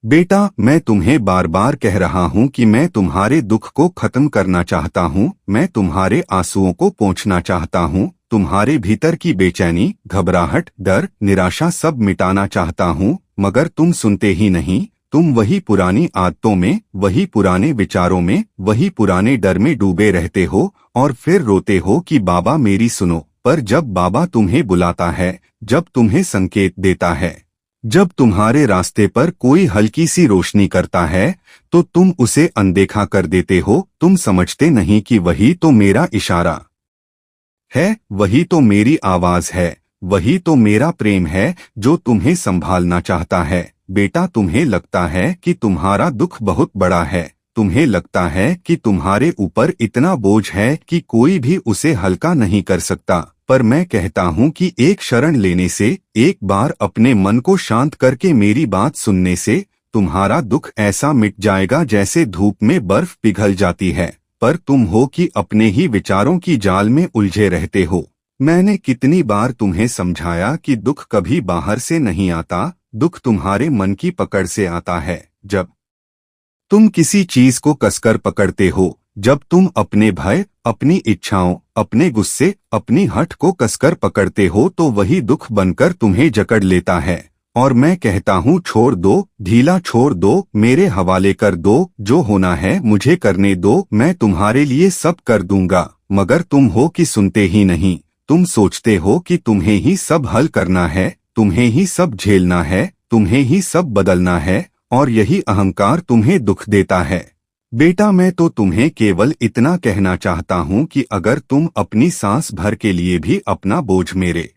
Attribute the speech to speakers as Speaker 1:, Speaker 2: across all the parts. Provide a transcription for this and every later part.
Speaker 1: बेटा, मैं तुम्हें बार बार कह रहा हूँ कि मैं तुम्हारे दुख को खत्म करना चाहता हूँ, मैं तुम्हारे आंसुओं को पोंछना चाहता हूँ, तुम्हारे भीतर की बेचैनी, घबराहट, डर, निराशा सब मिटाना चाहता हूँ, मगर तुम सुनते ही नहीं। तुम वही पुरानी आदतों में, वही पुराने विचारों में, वही पुराने डर में डूबे रहते हो और फिर रोते हो कि बाबा मेरी सुनो। पर जब बाबा तुम्हें बुलाता है, जब तुम्हें संकेत देता है, जब तुम्हारे रास्ते पर कोई हल्की सी रोशनी करता है, तो तुम उसे अनदेखा कर देते हो। तुम समझते नहीं कि वही तो मेरा इशारा है, वही तो मेरी आवाज है, वही तो मेरा प्रेम है जो तुम्हें संभालना चाहता है। बेटा, तुम्हें लगता है कि तुम्हारा दुख बहुत बड़ा है, तुम्हें लगता है कि तुम्हारे ऊपर इतना बोझ है कि कोई भी उसे हल्का नहीं कर सकता। पर मैं कहता हूँ कि एक शरण लेने से, एक बार अपने मन को शांत करके मेरी बात सुनने से तुम्हारा दुख ऐसा मिट जाएगा जैसे धूप में बर्फ पिघल जाती है। पर तुम हो कि अपने ही विचारों की जाल में उलझे रहते हो। मैंने कितनी बार तुम्हें समझाया कि दुख कभी बाहर से नहीं आता, दुख तुम्हारे मन की पकड़ से आता है। जब तुम किसी चीज को कसकर पकड़ते हो, जब तुम अपने भय, अपनी इच्छाओं, अपने गुस्से, अपनी हठ को कसकर पकड़ते हो, तो वही दुख बनकर तुम्हें जकड़ लेता है। और मैं कहता हूँ छोड़ दो, ढीला छोड़ दो, मेरे हवाले कर दो, जो होना है मुझे करने दो, मैं तुम्हारे लिए सब कर दूंगा। मगर तुम हो कि सुनते ही नहीं। तुम सोचते हो कि तुम्हें ही सब हल करना है, तुम्हें ही सब झेलना है, तुम्हें ही सब बदलना है, और यही अहंकार तुम्हें दुख देता है। बेटा, मैं तो तुम्हें केवल इतना कहना चाहता हूँ कि अगर तुम अपनी सांस भर के लिए भी अपना बोझ मेरे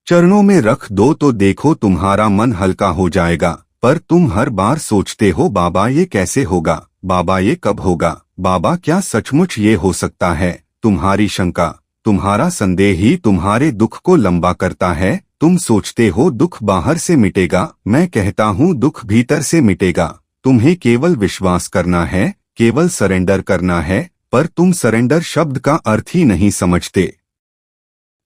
Speaker 1: चरणों में रख दो तो देखो तुम्हारा मन हल्का हो जाएगा। पर तुम हर बार सोचते हो बाबा ये कैसे होगा, बाबा ये कब होगा, बाबा क्या सचमुच ये हो सकता है। तुम्हारी शंका, तुम्हारा संदेह ही तुम्हारे दुख को लंबा करता है। तुम सोचते हो दुख बाहर से मिटेगा, मैं कहता हूँ दुख भीतर से मिटेगा। तुम्हें केवल विश्वास करना है, केवल सरेंडर करना है। पर तुम सरेंडर शब्द का अर्थ ही नहीं समझते।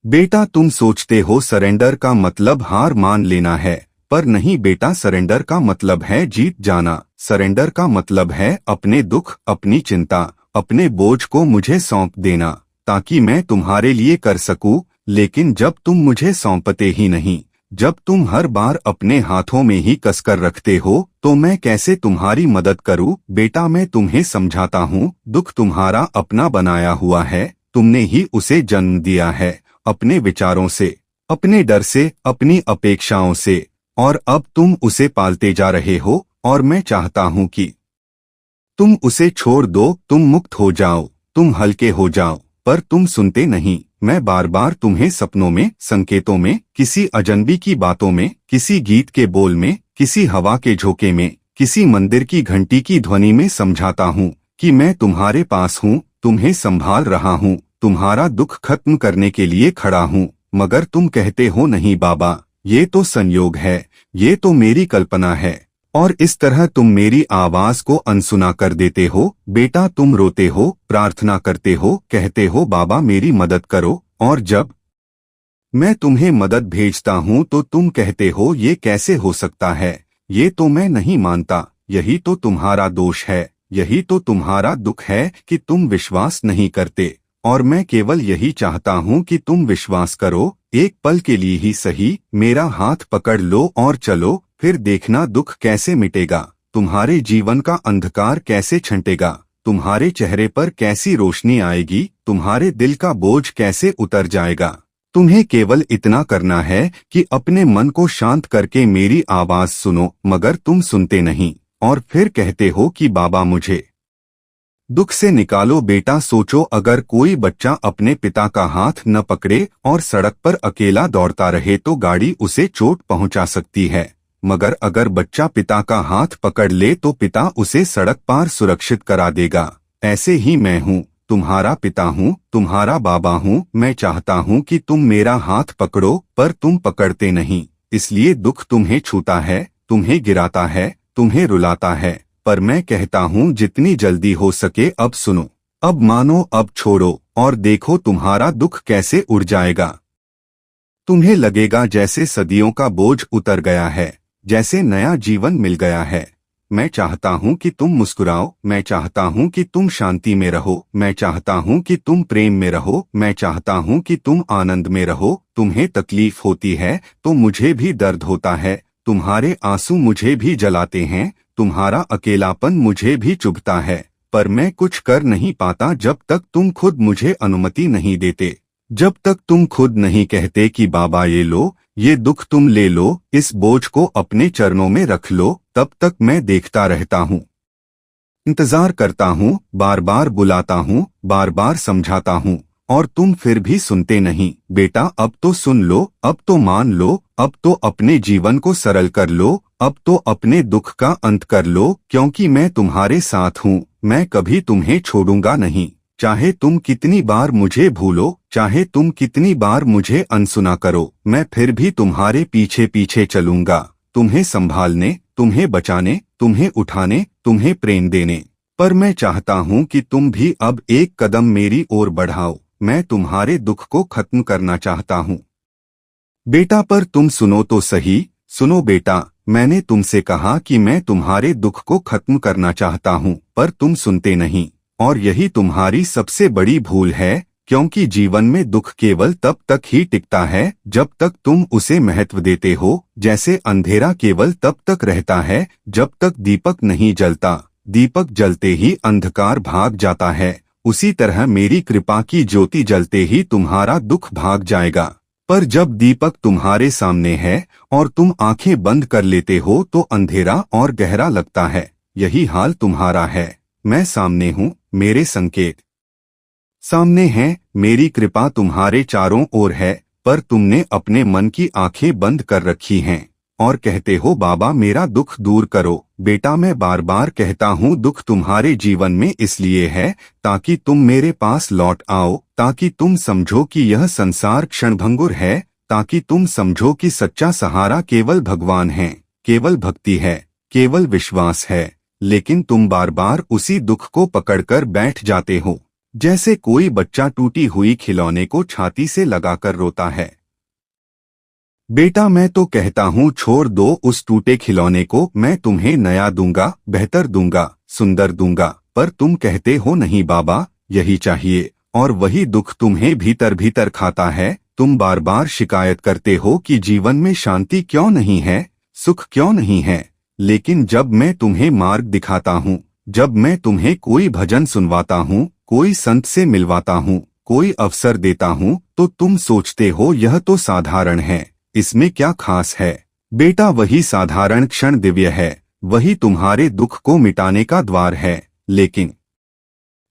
Speaker 1: बेटा, तुम सोचते हो सरेंडर का मतलब हार मान लेना है, पर नहीं बेटा, सरेंडर का मतलब है जीत जाना। सरेंडर का मतलब है अपने दुख, अपनी चिंता, अपने बोझ को मुझे सौंप देना, ताकि मैं तुम्हारे लिए कर सकूं। लेकिन जब तुम मुझे सौंपते ही नहीं, जब तुम हर बार अपने हाथों में ही कसकर रखते हो, तो मैं कैसे तुम्हारी मदद करूं। बेटा, मैं तुम्हें समझाता हूं, दुख तुम्हारा अपना बनाया हुआ है, तुमने ही उसे जन्म दिया है, अपने विचारों से, अपने डर से, अपनी अपेक्षाओं से, और अब तुम उसे पालते जा रहे हो। और मैं चाहता हूं कि तुम उसे छोड़ दो, तुम मुक्त हो जाओ, तुम हल्के हो जाओ। पर तुम सुनते नहीं। मैं बार बार तुम्हें सपनों में, संकेतों में, किसी अजनबी की बातों में, किसी गीत के बोल में, किसी हवा के झोंके में, किसी मंदिर की घंटी की ध्वनि में समझाता हूँ कि मैं तुम्हारे पास हूँ, तुम्हें संभाल रहा हूँ, तुम्हारा दुख खत्म करने के लिए खड़ा हूँ। मगर तुम कहते हो नहीं बाबा, ये तो संयोग है, ये तो मेरी कल्पना है, और इस तरह तुम मेरी आवाज को अनसुना कर देते हो। बेटा, तुम रोते हो, प्रार्थना करते हो, कहते हो बाबा मेरी मदद करो, और जब मैं तुम्हें मदद भेजता हूँ तो तुम कहते हो ये कैसे हो सकता है, ये तो मैं नहीं मानता। यही तो तुम्हारा दोष है, यही तो तुम्हारा दुख है कि तुम विश्वास नहीं करते। और मैं केवल यही चाहता हूँ कि तुम विश्वास करो, एक पल के लिए ही सही, मेरा हाथ पकड़ लो और चलो, फिर देखना दुख कैसे मिटेगा, तुम्हारे जीवन का अंधकार कैसे छंटेगा, तुम्हारे चेहरे पर कैसी रोशनी आएगी, तुम्हारे दिल का बोझ कैसे उतर जाएगा। तुम्हें केवल इतना करना है कि अपने मन को शांत करके मेरी आवाज सुनो। मगर तुम सुनते नहीं, और फिर कहते हो कि बाबा मुझे दुख से निकालो। बेटा, सोचो अगर कोई बच्चा अपने पिता का हाथ न पकड़े और सड़क पर अकेला दौड़ता रहे तो गाड़ी उसे चोट पहुंचा सकती है, मगर अगर बच्चा पिता का हाथ पकड़ ले तो पिता उसे सड़क पार सुरक्षित करा देगा। ऐसे ही मैं हूँ, तुम्हारा पिता हूँ, तुम्हारा बाबा हूँ। मैं चाहता हूँ कि तुम मेरा हाथ पकड़ो, पर तुम पकड़ते नहीं, इसलिए दुख तुम्हें छूता है, तुम्हें गिराता है, तुम्हें रुलाता है। पर मैं कहता हूँ जितनी जल्दी हो सके अब सुनो, अब मानो, अब छोड़ो, और देखो तुम्हारा दुख कैसे उड़ जाएगा। तुम्हें लगेगा जैसे सदियों का बोझ उतर गया है, जैसे नया जीवन मिल गया है। मैं चाहता हूँ कि तुम मुस्कुराओ, मैं चाहता हूँ कि तुम शांति में रहो, मैं चाहता हूँ कि तुम प्रेम में रहो, मैं चाहता हूँ कि तुम आनंद में रहो। तुम्हें तकलीफ होती है तो मुझे भी दर्द होता है, तुम्हारे आंसू मुझे भी जलाते हैं, तुम्हारा अकेलापन मुझे भी चुभता है, पर मैं कुछ कर नहीं पाता जब तक तुम खुद मुझे अनुमति नहीं देते। जब तक तुम खुद नहीं कहते कि बाबा ये लो, ये दुख तुम ले लो, इस बोझ को अपने चरणों में रख लो, तब तक मैं देखता रहता हूँ, इंतजार करता हूँ, बार बार बुलाता हूँ, बार बार समझाता हूँ, और तुम फिर भी सुनते नहीं। बेटा अब तो सुन लो, अब तो मान लो, अब तो अपने जीवन को सरल कर लो, अब तो अपने दुख का अंत कर लो, क्योंकि मैं तुम्हारे साथ हूँ, मैं कभी तुम्हें छोड़ूंगा नहीं। चाहे तुम कितनी बार मुझे भूलो, चाहे तुम कितनी बार मुझे अनसुना करो, मैं फिर भी तुम्हारे पीछे पीछे चलूंगा, तुम्हें संभालने, तुम्हें बचाने, तुम्हें उठाने, तुम्हें प्रेम देने। पर मैं चाहता हूँ कि तुम भी अब एक कदम मेरी ओर बढ़ाओ, मैं तुम्हारे दुख को खत्म करना चाहता हूँ। बेटा पर तुम सुनो तो सही, सुनो बेटा, मैंने तुमसे कहा कि मैं तुम्हारे दुख को खत्म करना चाहता हूँ, पर तुम सुनते नहीं, और यही तुम्हारी सबसे बड़ी भूल है, क्योंकि जीवन में दुख केवल तब तक ही टिकता है जब तक तुम उसे महत्व देते हो। जैसे अंधेरा केवल तब तक रहता है जब तक दीपक नहीं जलता, दीपक जलते ही अंधकार भाग जाता है, उसी तरह मेरी कृपा की ज्योति जलते ही तुम्हारा दुख भाग जाएगा। पर जब दीपक तुम्हारे सामने है और तुम आंखें बंद कर लेते हो तो अंधेरा और गहरा लगता है। यही हाल तुम्हारा है। मैं सामने हूँ, मेरे संकेत सामने हैं, मेरी कृपा तुम्हारे चारों ओर है, पर तुमने अपने मन की आंखें बंद कर रखी हैं और कहते हो बाबा मेरा दुख दूर करो। बेटा मैं बार बार कहता हूँ दुख तुम्हारे जीवन में इसलिए है ताकि तुम मेरे पास लौट आओ, ताकि तुम समझो कि यह संसार क्षणभंगुर है, ताकि तुम समझो कि सच्चा सहारा केवल भगवान है, केवल भक्ति है, केवल विश्वास है। लेकिन तुम बार बार उसी दुख को पकड़कर बैठ जाते हो, जैसे कोई बच्चा टूटी हुई खिलौने को छाती से लगाकर रोता है। बेटा मैं तो कहता हूँ छोड़ दो उस टूटे खिलौने को, मैं तुम्हें नया दूंगा, बेहतर दूंगा, सुंदर दूंगा, पर तुम कहते हो नहीं बाबा यही चाहिए, और वही दुख तुम्हें भीतर भीतर खाता है। तुम बार बार शिकायत करते हो कि जीवन में शांति क्यों नहीं है, सुख क्यों नहीं है, लेकिन जब मैं तुम्हें मार्ग दिखाता हूँ, जब मैं तुम्हें कोई भजन सुनवाता हूँ, कोई संत से मिलवाता हूँ, कोई अवसर देता हूँ, तो तुम सोचते हो यह तो साधारण है, इसमें क्या खास है। बेटा वही साधारण क्षण दिव्य है, वही तुम्हारे दुख को मिटाने का द्वार है, लेकिन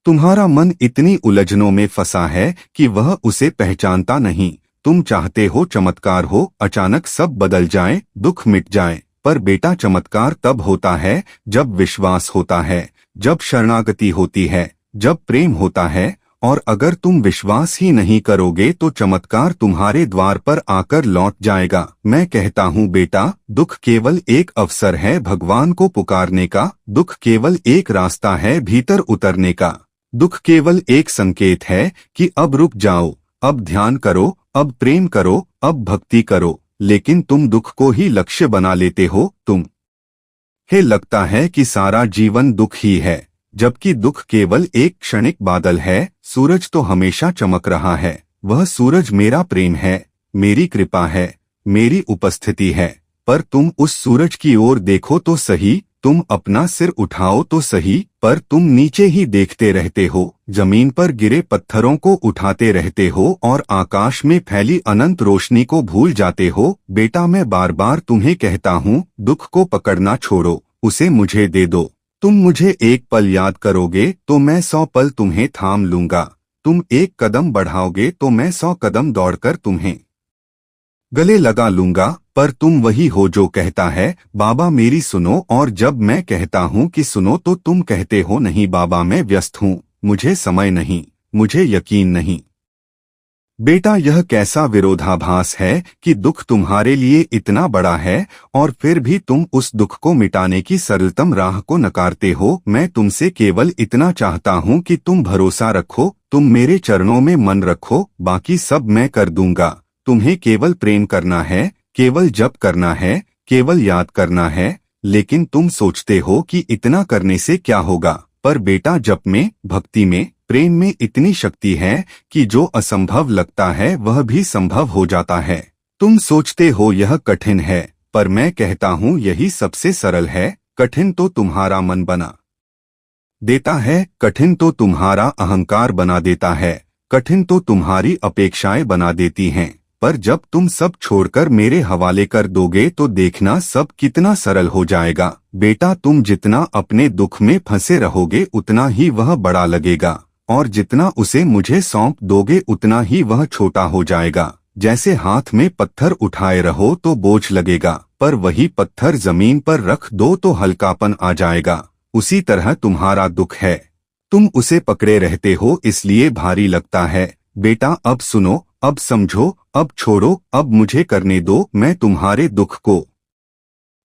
Speaker 1: तुम्हारा मन इतनी उलझनों में फंसा है कि वह उसे पहचानता नहीं। तुम चाहते हो चमत्कार हो, अचानक सब बदल जाए, दुख मिट जाए, पर बेटा चमत्कार तब होता है जब विश्वास होता है, जब शरणागति होती है, जब प्रेम होता है। और अगर तुम विश्वास ही नहीं करोगे तो चमत्कार तुम्हारे द्वार पर आकर लौट जाएगा। मैं कहता हूँ बेटा दुख केवल एक अवसर है भगवान को पुकारने का, दुख केवल एक रास्ता है भीतर उतरने का, दुख केवल एक संकेत है कि अब रुक जाओ, अब ध्यान करो, अब प्रेम करो, अब भक्ति करो। लेकिन तुम दुख को ही लक्ष्य बना लेते हो, तुम्हें लगता है कि सारा जीवन दुख ही है, जबकि दुख केवल एक क्षणिक बादल है। सूरज तो हमेशा चमक रहा है, वह सूरज मेरा प्रेम है, मेरी कृपा है, मेरी उपस्थिति है। पर तुम उस सूरज की ओर देखो तो सही, तुम अपना सिर उठाओ तो सही, पर तुम नीचे ही देखते रहते हो, जमीन पर गिरे पत्थरों को उठाते रहते हो और आकाश में फैली अनंत रोशनी को भूल जाते हो। बेटा मैं बार बार तुम्हें कहता हूँ दुख को पकड़ना छोड़ो, उसे मुझे दे दो। तुम मुझे एक पल याद करोगे तो मैं 100 पल तुम्हें थाम लूंगा, तुम एक कदम बढ़ाओगे तो मैं 100 कदम दौड़कर तुम्हें गले लगा लूंगा। पर तुम वही हो जो कहता है बाबा मेरी सुनो, और जब मैं कहता हूँ कि सुनो तो तुम कहते हो नहीं बाबा मैं व्यस्त हूँ, मुझे समय नहीं, मुझे यकीन नहीं। बेटा यह कैसा विरोधाभास है कि दुख तुम्हारे लिए इतना बड़ा है और फिर भी तुम उस दुख को मिटाने की सरलतम राह को नकारते हो। मैं तुमसे केवल इतना चाहता हूँ कि तुम भरोसा रखो, तुम मेरे चरणों में मन रखो, बाकी सब मैं कर दूंगा। तुम्हें केवल प्रेम करना है, केवल जप करना है, केवल याद करना है, लेकिन तुम सोचते हो कि इतना करने से क्या होगा। पर बेटा, जप में, भक्ति में, प्रेम में इतनी शक्ति है कि जो असंभव लगता है वह भी संभव हो जाता है। तुम सोचते हो यह कठिन है, पर मैं कहता हूँ यही सबसे सरल है। कठिन तो तुम्हारा मन बना देता है, कठिन तो तुम्हारा अहंकार बना देता है, कठिन तो तुम्हारी अपेक्षाएं बना देती हैं। पर जब तुम सब छोड़कर मेरे हवाले कर दोगे तो देखना सब कितना सरल हो जाएगा। बेटा, तुम जितना अपने दुख में फंसे रहोगे उतना ही वह बड़ा लगेगा, और जितना उसे मुझे सौंप दोगे उतना ही वह छोटा हो जाएगा। जैसे हाथ में पत्थर उठाए रहो तो बोझ लगेगा, पर वही पत्थर जमीन पर रख दो तो हल्कापन आ जाएगा। उसी तरह तुम्हारा दुख है, तुम उसे पकड़े रहते हो इसलिए भारी लगता है। बेटा, अब सुनो, अब समझो, अब छोड़ो, अब मुझे करने दो। मैं तुम्हारे दुख को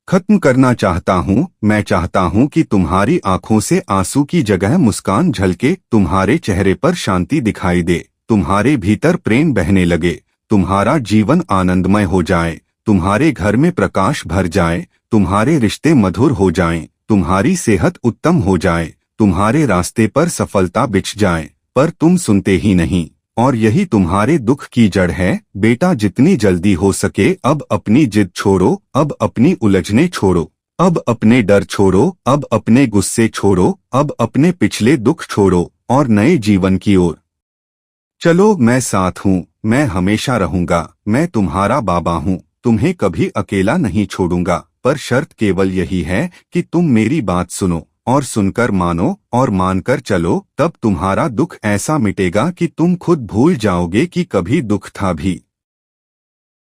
Speaker 1: खत्म करना चाहता हूँ। मैं चाहता हूँ कि तुम्हारी आंखों से आंसू की जगह मुस्कान झलके, तुम्हारे चेहरे पर शांति दिखाई दे, तुम्हारे भीतर प्रेम बहने लगे, तुम्हारा जीवन आनंदमय हो जाए, तुम्हारे घर में प्रकाश भर जाए, तुम्हारे रिश्ते मधुर हो जाएं, तुम्हारी सेहत उत्तम हो जाए, तुम्हारे रास्ते पर सफलता बिछ जाए। पर तुम सुनते ही नहीं, और यही तुम्हारे दुख की जड़ है। बेटा, जितनी जल्दी हो सके अब अपनी जिद छोड़ो, अब अपनी उलझने छोड़ो, अब अपने डर छोड़ो, अब अपने गुस्से छोड़ो, अब अपने पिछले दुख छोड़ो और नए जीवन की ओर चलो। मैं साथ हूँ, मैं हमेशा रहूंगा, मैं तुम्हारा बाबा हूँ, तुम्हें कभी अकेला नहीं छोड़ूंगा। पर शर्त केवल यही है कि तुम मेरी बात सुनो और सुनकर मानो और मानकर चलो, तब तुम्हारा दुख ऐसा मिटेगा कि तुम खुद भूल जाओगे कि कभी दुख था भी।